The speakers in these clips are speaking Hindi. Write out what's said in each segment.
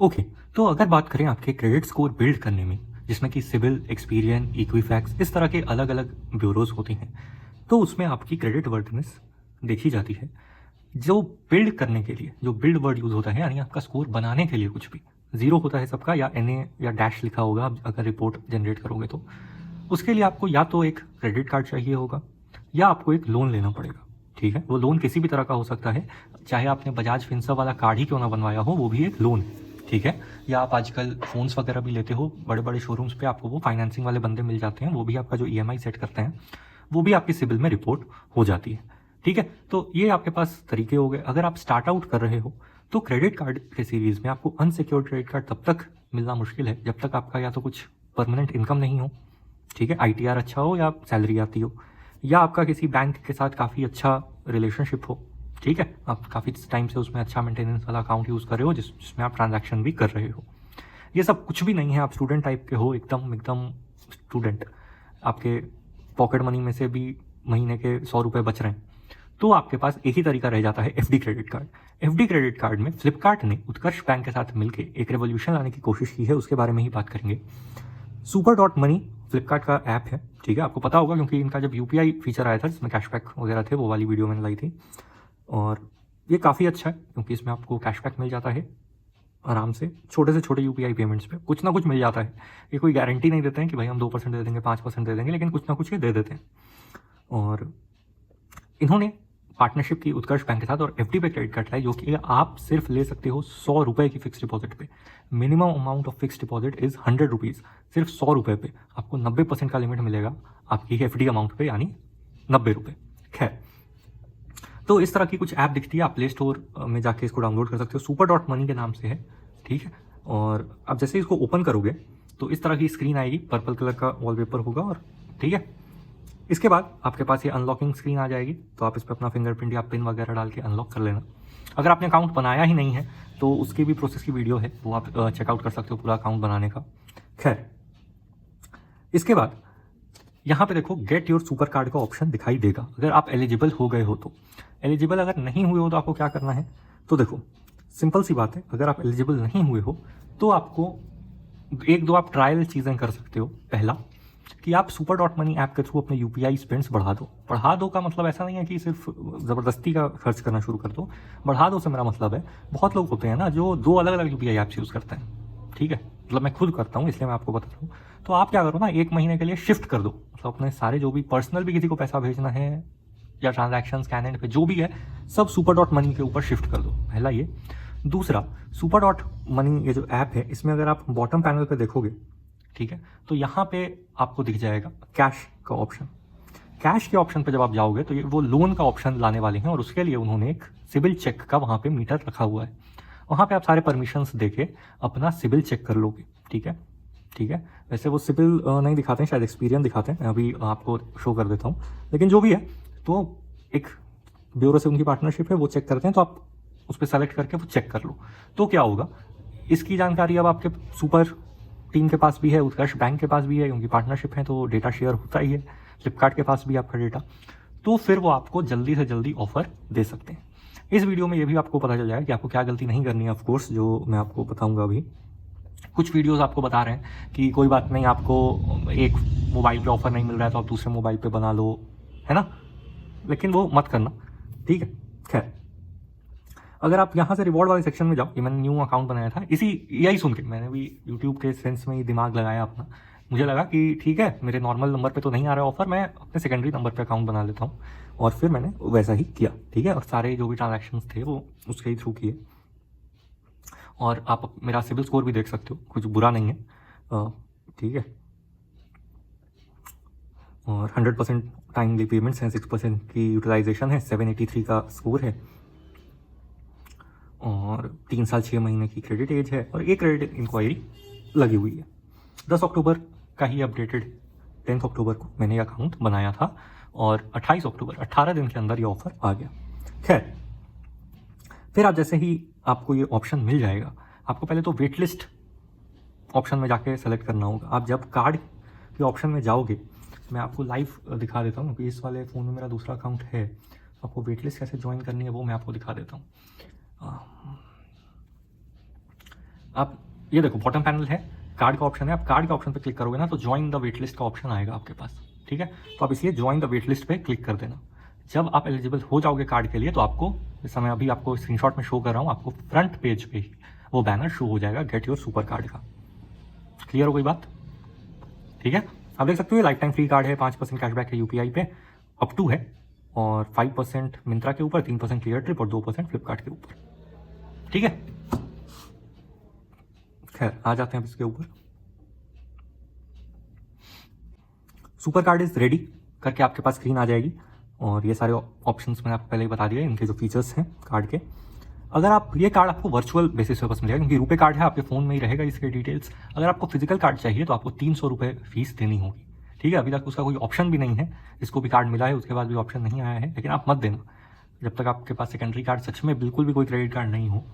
ओके, तो अगर बात करें आपके क्रेडिट स्कोर बिल्ड करने में, जिसमें कि सिबिल, एक्सपीरियन, इक्विफैक्स इस तरह के अलग-अलग ब्यूरोज़ होते हैं, तो उसमें आपकी क्रेडिट वर्दीनेस देखी जाती है। जो बिल्ड करने के लिए, जो बिल्ड वर्ड यूज़ होता है यानी आपका स्कोर बनाने के लिए कुछ भी, ज़ीरो होता है सबका या एनए या डैश लिखा होगा आप अगर रिपोर्ट जनरेट करोगे तो। उसके लिए आपको या तो एक क्रेडिट कार्ड चाहिए होगा या आपको एक लोन लेना पड़ेगा, ठीक है? वो लोन किसी भी तरह का हो सकता है, चाहे आपने बजाज फिनसर्व वाला कार्ड ही क्यों ना बनवाया हो, वो भी एक लोन है, ठीक है? या आप आजकल फ़ोन्स वगैरह भी लेते हो, बड़े-बड़े शोरूम्स पे आपको वो फाइनेंसिंग वाले बंदे मिल जाते हैं, वो भी आपका जो ईएमआई सेट करते हैं, वो भी आपकी सिबिल में रिपोर्ट हो जाती है, ठीक है? तो ये आपके पास तरीके हो गए। अगर आप स्टार्ट आउट कर रहे हो, तो क्रेडिट कार्ड के सीरीज़ में आपको अनसिक्योर्ड क्रेडिट कार्ड तब तक मिलना मुश्किल है, जब तक आपका या तो कुछ परमानेंट इनकम नहीं हो, ठीक है, आईटीआर अच्छा हो या सैलरी आती हो, या आपका किसी बैंक के साथ काफ़ी अच्छा रिलेशनशिप हो, ठीक है, आप काफ़ी टाइम से उसमें अच्छा मेंटेनेंस वाला अकाउंट यूज़ कर रहे हो जिसमें आप ट्रांजैक्शन भी कर रहे हो। ये सब कुछ भी नहीं है, आप स्टूडेंट टाइप के हो, एकदम एकदम स्टूडेंट, आपके पॉकेट मनी में से भी महीने के 100 रुपये बच रहे हैं, तो आपके पास एक ही तरीका रह जाता है, FD credit card. FD credit card में फ्लिपकार्ट ने उत्कर्ष बैंक के साथ मिलकर एक रेवोल्यूशन लाने की कोशिश की है, उसके बारे में ही बात करेंगे। सुपर डॉट मनी फ्लिपकार्ट का ऐप है, ठीक है, आपको पता होगा क्योंकि इनका जब यूपीआई फीचर आया था जिसमें कैशबैक वगैरह थे, वो वाली वीडियो मैंने लाई थी। और ये काफ़ी अच्छा है क्योंकि इसमें आपको कैशबैक मिल जाता है आराम से, छोटे से छोटे यूपीआई पेमेंट्स पे कुछ ना कुछ मिल जाता है। ये कोई गारंटी नहीं देते हैं कि भाई हम 2% दे देंगे, 5% दे देंगे, लेकिन कुछ ना कुछ ये दे देते हैं। और इन्होंने पार्टनरशिप की उत्कर्ष बैंक के साथ और एफडी पे क्रेडिट कार्ड लाई, जो कि आप सिर्फ ले सकते हो 100 रुपये की फिक्स डिपॉजिट पे। Minimum amount of fix deposit is 100 rupees. सिर्फ 100 रुपये पे आपको 90% का लिमिट मिलेगा आपकी एफडी अमाउंट पे, यानी 90 रुपये। खैर, तो इस तरह की कुछ ऐप दिखती है, आप प्ले स्टोर में जाके इसको डाउनलोड कर सकते हो, सुपर डॉट मनी के नाम से है, ठीक है। और आप जैसे इसको ओपन करोगे तो इस तरह की स्क्रीन आएगी, पर्पल कलर का वॉलपेपर होगा, और ठीक है, इसके बाद आपके पास ये अनलॉकिंग स्क्रीन आ जाएगी, तो आप इस पर अपना फिंगरप्रिंट या पिन वगैरह डाल के अनलॉक कर लेना। अगर आपने अकाउंट बनाया ही नहीं है तो उसकी भी प्रोसेस की वीडियो है, वो आप चेकआउट कर सकते हो पूरा अकाउंट बनाने का। खैर, इसके बाद यहाँ पे देखो गेट योर सुपर कार्ड का ऑप्शन दिखाई देगा, अगर आप एलिजिबल हो गए हो तो। एलिजिबल अगर नहीं हुए हो तो आपको क्या करना है, तो देखो सिंपल सी बात है, अगर आप एलिजिबल नहीं हुए हो तो आपको एक दो आप ट्रायल चीज़ें कर सकते हो। पहला कि आप सुपर डॉट मनी ऐप के थ्रू अपने यूपीआई स्पेंड्स बढ़ा दो। बढ़ा दो का मतलब ऐसा नहीं है कि सिर्फ ज़बरदस्ती का खर्च करना शुरू कर दो। बढ़ा दो से मेरा मतलब है, बहुत लोग होते हैं ना जो 2 अलग-अलग यूपीआई ऐप्स यूज़ करते हैं, ठीक है, मतलब मैं खुद करता हूँ इसलिए मैं आपको बता रहा हूँ। तो आप क्या करो ना, 1 महीने के लिए शिफ्ट कर दो, मतलब अपने सारे जो भी पर्सनल भी किसी को पैसा भेजना है या ट्रांजैक्शन स्कैन एंड पे जो भी है, सब सुपर डॉट मनी के ऊपर शिफ्ट कर दो, पहला ये। दूसरा, सुपर डॉट मनी ये जो ऐप है, इसमें अगर आप बॉटम पैनल पे देखोगे, ठीक है, तो यहाँ पे आपको दिख जाएगा कैश का ऑप्शन। कैश के ऑप्शन पे जब आप जाओगे तो ये वो लोन का ऑप्शन लाने वाले हैं, और उसके लिए उन्होंने एक सिबिल चेक का वहाँ पे मीटर रखा हुआ है। वहाँ पे आप सारे परमिशंस देके अपना सिबिल चेक कर लोगे, ठीक है, ठीक है। वैसे वो सिबिल नहीं दिखाते हैं, शायद एक्सपीरियंस दिखाते हैं, मैं अभी आपको शो कर देता हूँ, लेकिन जो भी है, तो एक ब्यूरो से उनकी पार्टनरशिप है, वो चेक करते हैं, तो आप उस पर सेलेक्ट करके वो चेक कर लो। तो क्या होगा, इसकी जानकारी अब आपके सुपर टीम के पास भी है, उत्कर्ष बैंक के पास भी है, उनकी पार्टनरशिप है तो डेटा शेयर होता ही है, फ्लिपकार्ट के पास भी आपका डेटा, तो फिर वो आपको जल्दी से जल्दी ऑफर दे सकते हैं। इस वीडियो में ये भी आपको पता चल जाएगा कि आपको क्या गलती नहीं करनी है, ऑफकोर्स, जो मैं आपको बताऊंगा अभी। कुछ वीडियोस आपको बता रहे हैं कि कोई बात नहीं, आपको एक मोबाइल पे ऑफर नहीं मिल रहा है तो आप दूसरे मोबाइल पे बना लो, है ना, लेकिन वो मत करना, ठीक है। खैर, अगर आप यहाँ से रिवॉर्ड वाले सेक्शन में जाओ, ये मैंने न्यू अकाउंट बनाया था, यही सुन के मैंने भी यूट्यूब के सेंस में ही दिमाग लगाया अपना। मुझे लगा कि ठीक है, मेरे नॉर्मल नंबर पे तो नहीं आ रहा ऑफर, मैं अपने सेकेंडरी नंबर पे अकाउंट बना लेता हूँ, और फिर मैंने वैसा ही किया, ठीक है, और सारे जो भी ट्रांजैक्शंस थे वो उसके ही थ्रू किए। और आप मेरा सिबिल स्कोर भी देख सकते हो, कुछ बुरा नहीं है, ठीक है। और 100% टाइमली पेमेंट्स हैं, 6% की यूटिलाइजेशन है, 783 का स्कोर है, और 3 साल 6 महीने की क्रेडिट एज है, और एक क्रेडिट इंक्वायरी लगी हुई है। 10 अक्टूबर का ही अपडेटेड, 10 अक्टूबर को मैंने ये अकाउंट बनाया था, और 28 अक्टूबर 18 दिन के अंदर ये ऑफर आ गया। खैर, फिर आप जैसे ही आपको ये ऑप्शन मिल जाएगा, आपको पहले तो वेट लिस्ट ऑप्शन में जाके सेलेक्ट करना होगा। आप जब कार्ड के ऑप्शन में जाओगे, मैं आपको लाइव दिखा देता हूँ, क्योंकि इस वाले फ़ोन में मेरा दूसरा अकाउंट है, आपको वेट लिस्ट कैसे ज्वाइन करनी है वो मैं आपको दिखा देता हूँ। आप ये देखो बॉटम पैनल है, कार्ड का ऑप्शन है, आप कार्ड के ऑप्शन पे क्लिक करोगे ना तो ज्वाइन द वेट लिस्ट का ऑप्शन आएगा आपके पास, ठीक है। तो आप इसलिए ज्वाइन द वेट लिस्ट पे क्लिक कर देना। जब आप एलिजिबल हो जाओगे कार्ड के लिए तो आपको, जैसा मैं अभी आपको स्क्रीनशॉट में शो कर रहा हूँ, आपको फ्रंट पेज पे ही वो बैनर शो हो जाएगा गेट योर सुपर कार्ड का। क्लियर हो गई बात? ठीक है, आप देख सकते हो लाइफ टाइम फ्री कार्ड है, 5% कैशबैक है यूपीआई पे अप टू है, और 5% मिंत्रा के ऊपर, 3% क्लियर ट्रिप और 2% फ्लिपकार्ट के ऊपर, ठीक है। खैर आ जाते हैं अब इसके ऊपर। सुपर कार्ड इज रेडी करके आपके पास स्क्रीन आ जाएगी, और ये सारे ऑप्शंस मैंने आपको पहले ही बता दिए, इनके जो फीचर्स हैं कार्ड के। अगर आप ये कार्ड आपको वर्चुअल बेसिस पे बस मिलेगा, क्योंकि रुपए कार्ड है आपके फ़ोन में ही रहेगा इसके डिटेल्स। अगर आपको फिजिकल कार्ड चाहिए तो आपको 300 रुपये फीस देनी होगी, ठीक है। अभी तक उसका कोई ऑप्शन भी नहीं है, जिसको भी कार्ड मिला है उसके बाद भी ऑप्शन नहीं आया है, लेकिन आप मत देना जब तक आपके पास सेकेंडरी कार्ड सच में बिल्कुल भी कोई क्रेडिट कार्ड नहीं हो,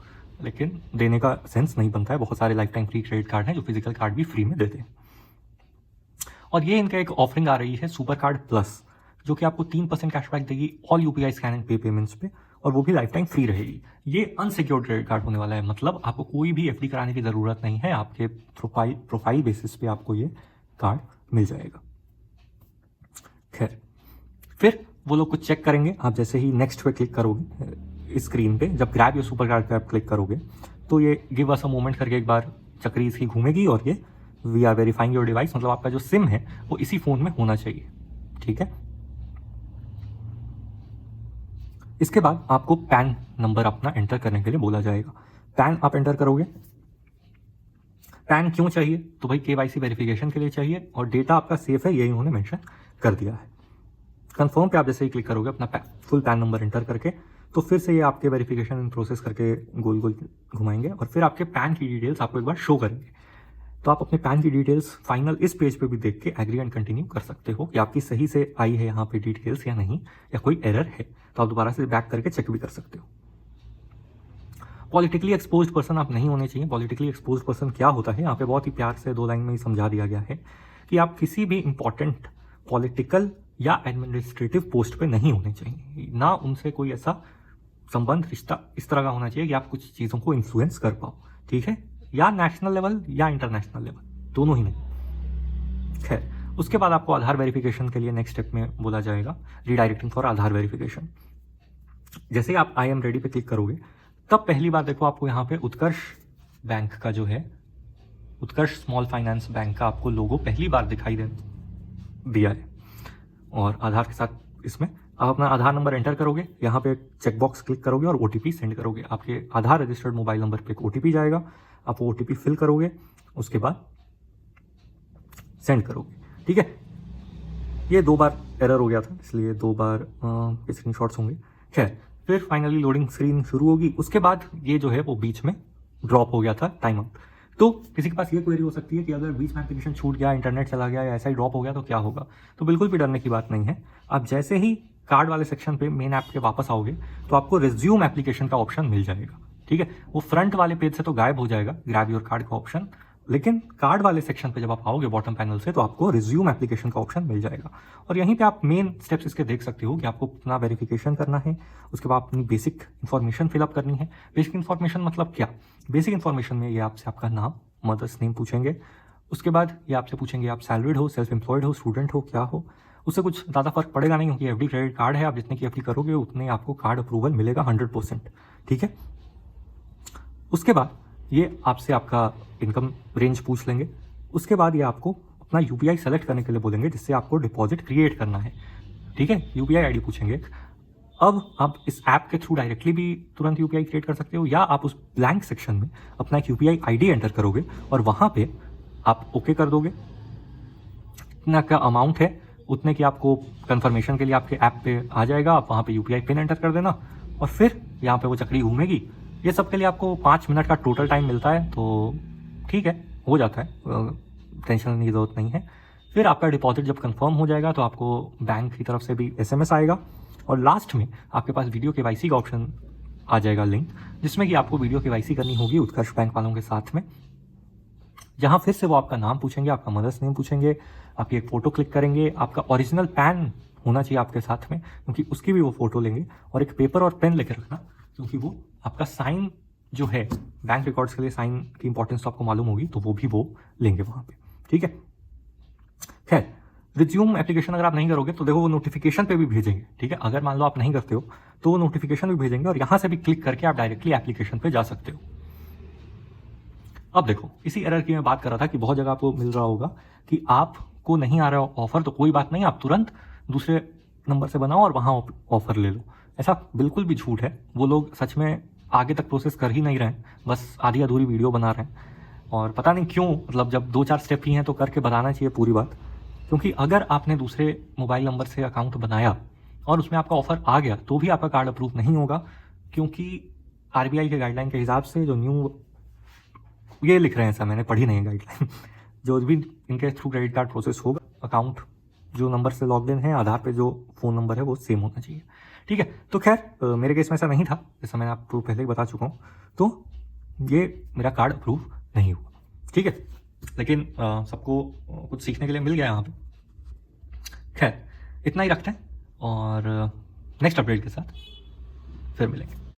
लेकिन देने का सेंस नहीं बनता है। बहुत सारे life time free credit card हैं जो फिजिकल कार्ड भी फ्री में देते हैं। और ये इनका एक ऑफरिंग आ रही है सुपर कार्ड प्लस, जो कि आपको 3% कैशबैक देगी ऑल यूपीआई स्कैन एंड पे पेमेंट्स पे, और वो भी लाइफ टाइम फ्री रहेगी। ये अनसिक्योर्ड क्रेडिट कार्ड होने वाला है, मतलब आपको कोई भी एफडी कराने की ज़रूरत नहीं है, आपके प्रोफाइल बेसिस पे आपको ये कार्ड मिल जाएगा। खैर, फिर वो लोग कुछ चेक करेंगे। आप जैसे ही नेक्स्ट पे क्लिक करोगे स्क्रीन पे, जब ग्रैब योर सुपर कार्ड पे आप क्लिक करोगे तो ये गिव अस अ मोमेंट करके एक बार चक्री इसकी घूमेगी, और ये we are verifying your device, मतलब आपका जो सिम है वो इसी फोन में होना चाहिए, ठीक है। इसके बाद आपको पैन नंबर अपना एंटर करने के लिए बोला जाएगा। पैन आप एंटर करोगे। पैन क्यों चाहिए? तो भाई केवाईसी वेरिफिकेशन के लिए चाहिए, और डेटा आपका सेफ है, ये इन्होंने मेंशन कर दिया है। कंफर्म पे आप जैसे ही क्लिक करोगे अपना फुल पैन नंबर एंटर करके, तो फिर से ये आपके वेरिफिकेशन इन प्रोसेस करके गोल गोल घुमाएंगे, और फिर आपके पैन की डिटेल्स आपको एक बार शो करेंगे। तो आप अपने पैन की डिटेल्स फाइनल इस पेज पे भी देख के एग्री एंड कंटिन्यू कर सकते हो कि आपकी सही से आई है यहाँ पे डिटेल्स या नहीं, या कोई एरर है तो आप दोबारा से बैक करके चेक भी कर सकते हो। पॉलिटिकली एक्सपोज्ड पर्सन आप नहीं होने चाहिए। पॉलिटिकली एक्सपोज्ड पर्सन क्या होता है, यहाँ पे बहुत ही प्यार से 2 लाइन में ही समझा दिया गया है कि आप किसी भी इंपॉर्टेंट पॉलिटिकल या एडमिनिस्ट्रेटिव पोस्ट पे नहीं होने चाहिए, ना उनसे कोई ऐसा संबंध रिश्ता इस तरह का होना चाहिए कि आप कुछ चीज़ों को इन्फ्लुएंस कर पाओ, ठीक है, या नेशनल लेवल या इंटरनेशनल लेवल, दोनों ही नहीं। खैर, उसके बाद आपको आधार वेरिफिकेशन के लिए नेक्स्ट स्टेप में बोला जाएगा रीडायरेक्टिंग फॉर आधार वेरिफिकेशन। जैसे ही आप आई एम रेडी पे क्लिक करोगे, तब पहली बार देखो आपको यहाँ पे उत्कर्ष बैंक का जो है, उत्कर्ष स्मॉल फाइनेंस बैंक का आपको लोगो पहली बार दिखाई दिया है, और आधार के साथ इसमें आप अपना आधार नंबर एंटर करोगे, यहाँ पे चेकबॉक्स क्लिक करोगे और ओटीपी सेंड करोगे। आपके आधार रजिस्टर्ड मोबाइल नंबर पे एक ओटीपी जाएगा, आप वो ओटीपी फिल करोगे, उसके बाद सेंड करोगे, ठीक है। ये 2 बार एरर हो गया था, इसलिए 2 बार स्क्रीनशॉट्स होंगे। खैर, फिर फाइनली लोडिंग स्क्रीन शुरू होगी। उसके बाद ये जो है वो बीच में ड्रॉप हो गया था टाइम आउट। तो किसी के पास ये क्वेरी हो सकती है कि अगर बीच में एप्लीकेशन छूट गया, इंटरनेट चला गया या ऐसा ही ड्रॉप हो गया तो क्या होगा? तो बिल्कुल भी डरने की बात नहीं है। आप जैसे ही कार्ड वाले सेक्शन पे मेन ऐप के वापस आओगे तो आपको रिज्यूम एप्लीकेशन का ऑप्शन मिल जाएगा, ठीक है। वो फ्रंट वाले पेज से तो गायब हो जाएगा ग्रैब योर कार्ड का ऑप्शन, लेकिन कार्ड वाले सेक्शन पे जब आप आओगे बॉटम पैनल से तो आपको रिज्यूम एप्लीकेशन का ऑप्शन मिल जाएगा, और यहीं पे आप मेन स्टेप्स इसके देख सकते हो कि आपको अपना वेरिफिकेशन करना है, उसके बाद अपनी बेसिक इन्फॉर्मेशन फिलअप करनी है। बेसिक इन्फॉर्मेशन मतलब क्या? बेसिक इन्फॉर्मेशन में ये आपसे आपका नाम, मदर्स नेम पूछेंगे, उसके बाद ये आपसे पूछेंगे आप सैलरीड हो, सेल्फ एम्प्लॉयड हो, स्टूडेंट हो, क्या हो। उससे कुछ ज़्यादा फर्क पड़ेगा नहीं, क्योंकि एफडी क्रेडिट कार्ड है, आप जितने की एफडी करोगे उतने आपको कार्ड अप्रूवल मिलेगा 100%, ठीक है। उसके बाद ये आपसे आपका इनकम रेंज पूछ लेंगे। उसके बाद ये आपको अपना यूपीआई सेलेक्ट करने के लिए बोलेंगे, जिससे आपको डिपॉजिट क्रिएट करना है, ठीक है। यूपीआई आईडी पूछेंगे। अब आप इस ऐप के थ्रू डायरेक्टली भी तुरंत यूपीआई क्रिएट कर सकते हो, या आप उस ब्लैंक सेक्शन में अपना एक यूपीआई आईडी एंटर करोगे और वहाँ पे आप ओके कर दोगे। इतना का अमाउंट है उतने की आपको कंफर्मेशन के लिए आपके ऐप पे आ जाएगा, आप वहाँ पे यूपीआई पिन एंटर कर देना, और फिर यहाँ पे वो चक्री घूमेगी। ये सब के लिए आपको 5 मिनट का टोटल टाइम मिलता है, तो ठीक है, हो जाता है, टेंशन लेने की ज़रूरत नहीं है। फिर आपका डिपॉजिट जब कंफर्म हो जाएगा तो आपको बैंक की तरफ से भी एसएमएस आएगा, और लास्ट में आपके पास वीडियो केवाईसी का ऑप्शन आ जाएगा लिंक, जिसमें कि आपको वीडियो केवाईसी करनी होगी उत्कर्ष बैंक वालों के साथ में, जहाँ फिर से वो आपका नाम पूछेंगे, आपका मदर्स नेम पूछेंगे, आपकी एक फ़ोटो क्लिक करेंगे, आपका ओरिजिनल पैन होना चाहिए आपके साथ में, क्योंकि उसकी भी वो फ़ोटो लेंगे, और एक पेपर और पेन लेकर रखना, क्योंकि वो आपका साइन जो है बैंक रिकॉर्ड्स के लिए साइन की इंपॉर्टेंस तो आपको मालूम होगी, तो वो भी वो लेंगे वहाँ पे, ठीक है। खैर, रिज्यूम एप्लीकेशन अगर आप नहीं करोगे तो देखो वो नोटिफिकेशन पे भी भेजेंगे, ठीक है। अगर मान लो आप नहीं करते हो तो वो नोटिफिकेशन भी भेजेंगे और यहाँ से भी क्लिक करके आप डायरेक्टली एप्लीकेशन पे जा सकते हो। अब देखो, इसी एरर की मैं बात कर रहा था कि बहुत जगह आपको मिल रहा होगा कि आपको नहीं आ रहा ऑफर, तो कोई बात नहीं, आप तुरंत दूसरे नंबर से बनाओ और वहाँ ऑफर ले लो। ऐसा बिल्कुल भी झूठ है। वो लोग सच में आगे तक प्रोसेस कर ही नहीं रहे हैं, बस आधी अधूरी वीडियो बना रहे हैं। और पता नहीं क्यों, मतलब जब 2-4 स्टेप ही हैं तो करके बताना चाहिए पूरी बात। क्योंकि अगर आपने दूसरे मोबाइल नंबर से अकाउंट बनाया और उसमें आपका ऑफर आ गया तो भी आपका कार्ड अप्रूव नहीं होगा, क्योंकि आरबीआई के गाइडलाइन के हिसाब से जो न्यू ये लिख रहे हैं, ऐसा मैंने पढ़ी नहीं है गाइडलाइन, जो भी इनके थ्रू क्रेडिट कार्ड प्रोसेस होगा, अकाउंट जो नंबर से लॉग इन है, आधार पे जो फ़ोन नंबर है वो सेम होना चाहिए, ठीक है। तो खैर मेरे केस में ऐसा नहीं था, जैसा मैंने आपको पहले ही बता चुका हूँ, तो ये मेरा कार्ड अप्रूव नहीं हुआ, ठीक है। लेकिन सबको कुछ सीखने के लिए मिल गया यहाँ पे। खैर, इतना ही रखते हैं और नेक्स्ट अपडेट के साथ फिर मिलेंगे।